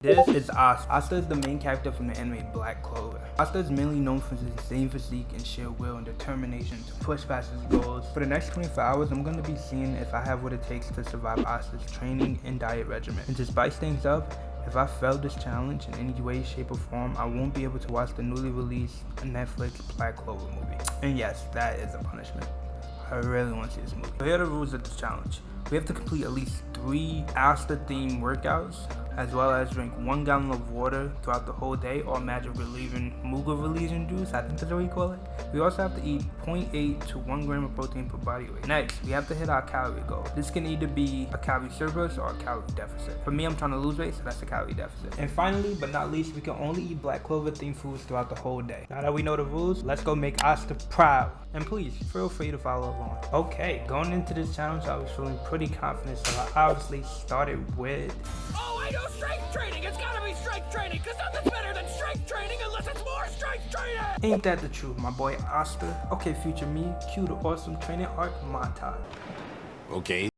This is Asta. Asta is the main character from the anime Black Clover. Asta is mainly known for his insane physique and sheer will and determination to push past his goals. For the next 24 hours, I'm going to be seeing if I have what it takes to survive Asta's training and diet regimen. And to spice things up, if I fail this challenge in any way, shape, or form, I won't be able to watch the newly released Netflix Black Clover movie. And yes, that is a punishment. I really want to see this movie. So here are the rules of this challenge. We have to complete at least 3 Asta-themed workouts, as well as drink 1 gallon of water throughout the whole day, or Muga relieving juice, I think that's what we call it. We also have to eat 0.8 to 1 gram of protein per body weight. Next, we have to hit our calorie goal. This can either be a calorie surplus or a calorie deficit. For me, I'm trying to lose weight, so that's a calorie deficit. And finally, but not least, we can only eat Black Clover themed foods throughout the whole day. Now that we know the rules, let's go make Asta proud. And please, feel free to follow along. Okay, going into this challenge, I was feeling pretty confident, so I obviously started with... Oh, I know strength training! It's gotta be strength training, because nothing's better than strength training unless it's more strength training! Ain't that the truth, my boy Asta? Okay, future me, cue the awesome training arc montage. Okay.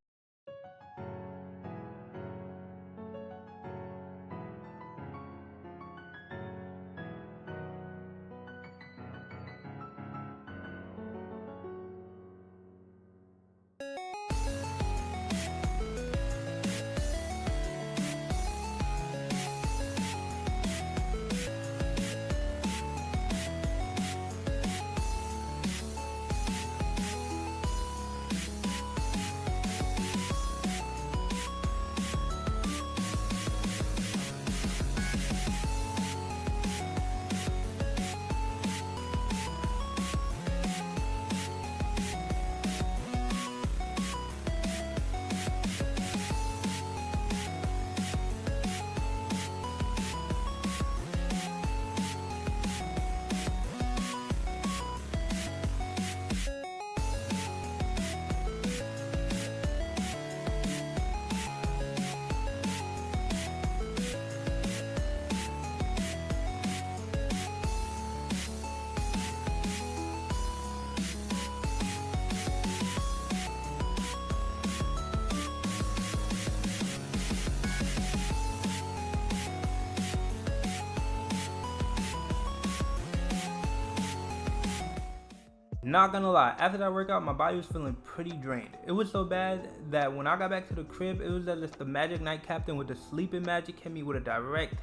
Not gonna lie, after that workout, my body was feeling pretty drained. It was so bad that when I got back to the crib, it was as if the Magic Knight Captain with the sleeping magic hit me with a direct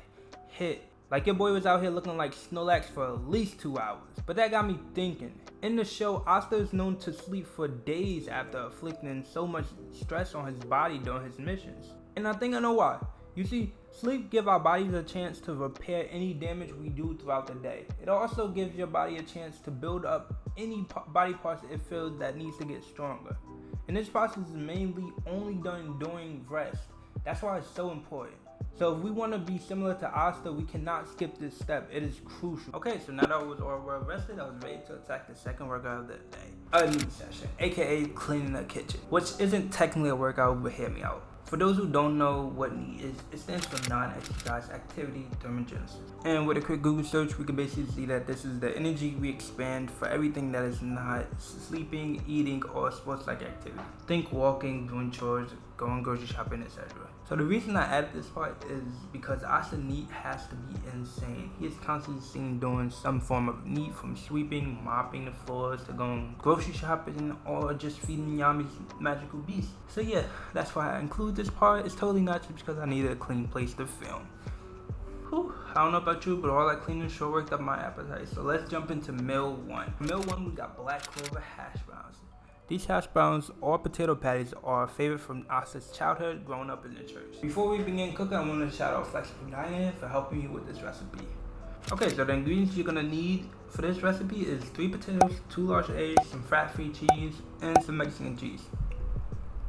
hit. Like your boy was out here looking like Snorlax for at least 2 hours. But that got me thinking. In the show, Asta is known to sleep for days after inflicting so much stress on his body during his missions. And I think I know why. You see, sleep gives our bodies a chance to repair any damage we do throughout the day. It also gives your body a chance to build up any body parts it feels that needs to get stronger. And this process is mainly only done during rest. That's why it's so important. So if we want to be similar to Asta, we cannot skip this step. It is crucial. Okay, so now that I was all well rested, I was ready to attack the second workout of the day. A new session, aka cleaning the kitchen, which isn't technically a workout, but hear me out. For those who don't know what NEAT is, it stands for non-exercise activity thermogenesis. And with a quick Google search, we can basically see that this is the energy we expend for everything that is not sleeping, eating, or sports-like activity. Think walking, doing chores, going grocery shopping, etc. So the reason I added this part is because Asta NEAT has to be insane. He is constantly seen doing some form of NEAT, from sweeping, mopping the floors, to going grocery shopping, or just feeding Yami's magical beast. So yeah, that's why I include this part. It's totally not just because I needed a clean place to film. Whew, I don't know about you, but all that cleaning sure worked up my appetite. So let's jump into meal 1. Meal 1, we got Black Clover hash browns. These hash browns or potato patties are a favorite from Asta's childhood growing up in the church. Before we begin cooking, I want to shout out Flexible Dining for helping me with this recipe. Okay, so the ingredients you're gonna need for this recipe is 3 potatoes, 2 large eggs, some fat-free cheese, and some Mexican cheese.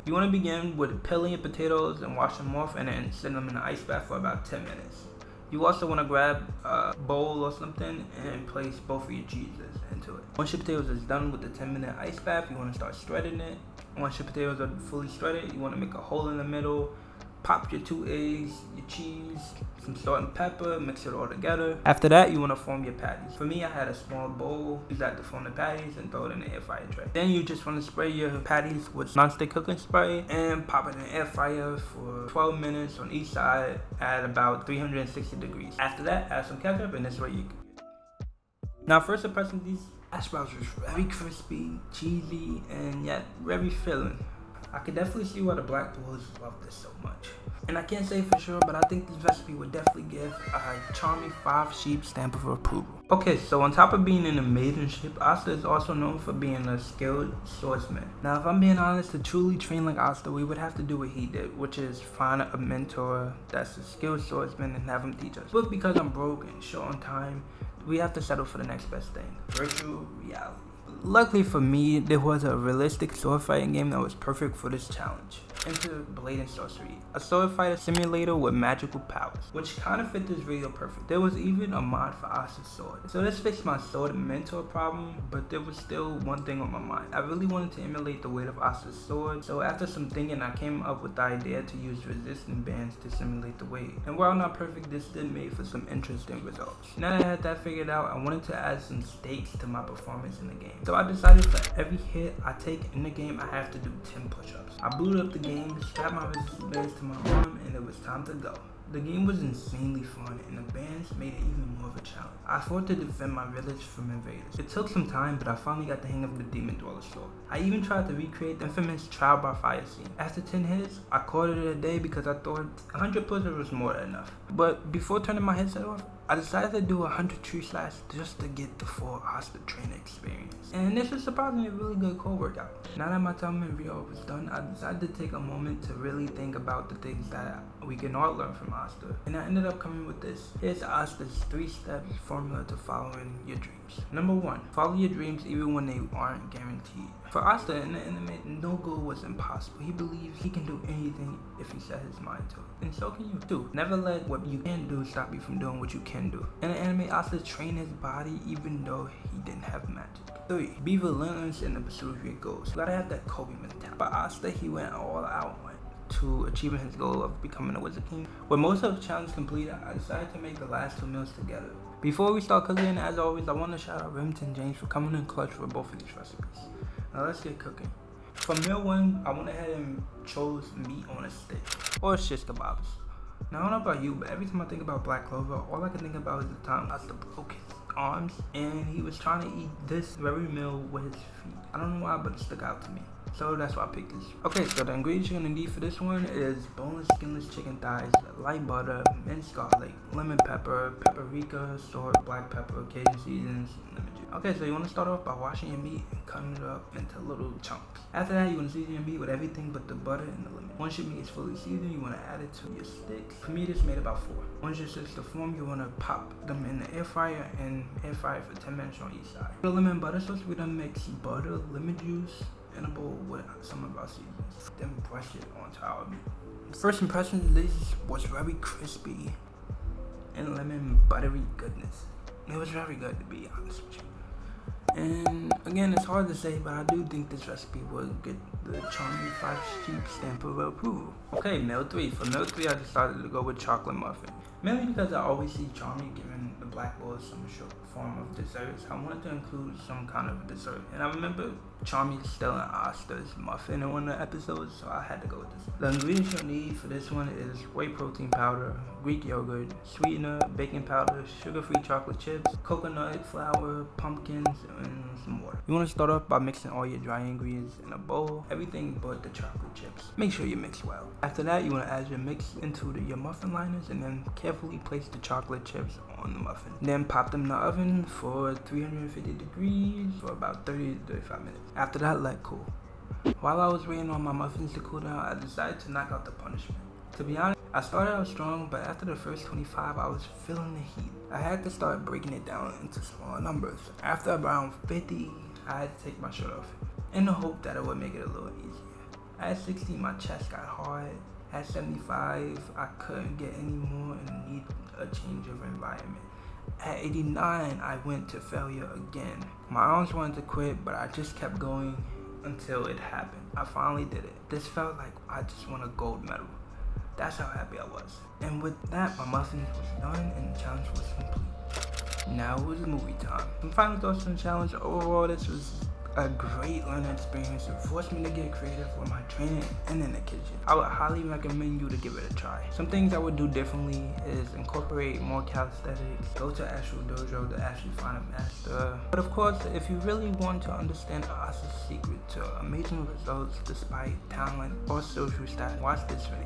You want to begin with peeling your potatoes and wash them off, and then set them in an ice bath for about 10 minutes. You also want to grab a bowl or something and place both of your cheeses into it. Once your potatoes is done with the 10-minute ice bath, you want to start shredding it. Once your potatoes are fully shredded, you want to make a hole in the middle Pop your 2 eggs, your cheese, some salt and pepper, mix it all together. After that, you want to form your patties. For me, I had a small bowl. Use that to form the patties and throw it in the air fryer tray. Then you just want to spray your patties with non-stick cooking spray and pop it in the air fryer for 12 minutes on each side at about 360 degrees. After that, add some ketchup and this way you can. Now, first impression, these hash browns was very crispy, cheesy, and yet very filling. I could definitely see why the black boys love this so much. And I can't say for sure, but I think this recipe would definitely give a charming 5 sheep stamp of approval. Okay, so on top of being an amazing chef, Asta is also known for being a skilled swordsman. Now, if I'm being honest, to truly train like Asta, we would have to do what he did, which is find a mentor that's a skilled swordsman and have him teach us. But because I'm broke and short on time, we have to settle for the next best thing, virtual reality. Luckily for me, there was a realistic sword fighting game that was perfect for this challenge. Enter Blade and Sorcery, a sword fighter simulator with magical powers, which kind of fit this video perfect. There was even a mod for Asta's sword. So this fixed my sword mentor problem, but there was still one thing on my mind. I really wanted to emulate the weight of Asta's sword, so after some thinking, I came up with the idea to use resistance bands to simulate the weight. And while not perfect, this did make for some interesting results. Now that I had that figured out, I wanted to add some stakes to my performance in the game. So I decided for every hit I take in the game, I have to do 10 push-ups. I booted up the game, strapped my resistance bands to my arm, and it was time to go. The game was insanely fun, and the bands made it even more of a challenge. I fought to defend my village from invaders. It took some time, but I finally got the hang of the Demon Dweller sword. I even tried to recreate the infamous trial by fire scene. After 10 hits, I called it a day because I thought 100 push-ups was more than enough. But before turning my headset off, I decided to do 100 tree slash just to get the full Asta Training experience. And this was surprisingly a really good core workout. Now that my time in video was done, I decided to take a moment to really think about the things that we can all learn from Asta. And I ended up coming with this. Here's Asta's 3-step formula to following your dreams. Number 1, follow your dreams even when they aren't guaranteed. For Asta in the anime, no goal was impossible. He believes he can do anything if he set his mind to it. And so can you too. Never let what you can do stop you from doing what you can do. In the anime, Asta trained his body even though he didn't have magic. 3, be relentless in the pursuit of your goals. You gotta have that Kobe mentality. For Asta, he went all out to achieving his goal of becoming a Wizard King. With most of the challenge completed, I decided to make the last 2 meals together. Before we start cooking, as always, I want to shout out Remington James for coming in clutch for both of these recipes. Now let's get cooking. For meal 1, I went ahead and chose meat on a stick, or shish kebabs. Now I don't know about you, but every time I think about Black Clover, all I can think about is the time Asta broke his arms and he was trying to eat this very meal with his feet. I don't know why, but it stuck out to me. So that's why I picked this. Okay, so the ingredients you're gonna need for this one is boneless, skinless chicken thighs, light butter, minced garlic, lemon pepper, paprika, salt, black pepper, Cajun seasonings, and lemon juice. Okay, so you wanna start off by washing your meat and cutting it up into little chunks. After that, you wanna season your meat with everything but the butter and the lemon. Once your meat is fully seasoned, you wanna add it to your sticks. For me, this made about 4. Once your sticks are formed, you wanna pop them in the air fryer and air fry for 10 minutes on each side. For the lemon butter sauce, we're gonna mix butter, lemon juice, in a bowl with some of our seasonings, then brush it onto our meat. First impression, this was very crispy and lemon buttery goodness. It was very good, to be honest with you. And again, it's hard to say, but I do think this recipe would get the charming 5 sheep stamp of approval. Okay, meal 3. For meal 3, I decided to go with chocolate muffin. Mainly because I always see Charmy giving the black boys some short form of desserts. I wanted to include some kind of dessert. And I remember Charmy stealing Asta's muffin in one of the episodes, so I had to go with this. The ingredients you'll need for this one is whey protein powder, Greek yogurt, sweetener, baking powder, sugar-free chocolate chips, coconut flour, pumpkins, and some water. You want to start off by mixing all your dry ingredients in a bowl, everything but the chocolate chips. Make sure you mix well. After that, you want to add your mix into your muffin liners and then carefully place the chocolate chips on the muffin. Then pop them in the oven for 350 degrees for about 30 to 35 minutes. After that, let cool. While I was waiting on my muffins to cool down, I decided to knock out the punishment. To be honest, I started out strong, but after the first 25, I was feeling the heat. I had to start breaking it down into smaller numbers. After around 50, I had to take my shirt off in the hope that it would make it a little easier. At 60, my chest got hard. At 75, I couldn't get any more and needed a change of environment. At 89, I went to failure again. My arms wanted to quit, but I just kept going until it happened. I finally did it. This felt like I just won a gold medal. That's how happy I was. And with that, my muffins was done and the challenge was complete. Now it was movie time. Some final thoughts on the challenge. Overall, this was a great learning experience. It forced me to get creative with my training and in the kitchen. I would highly recommend you to give it a try. Some things I would do differently is incorporate more calisthenics, go to actual dojo to actually find a master. But of course, if you really want to understand Asta's secret to amazing results despite talent or social status, watch this video.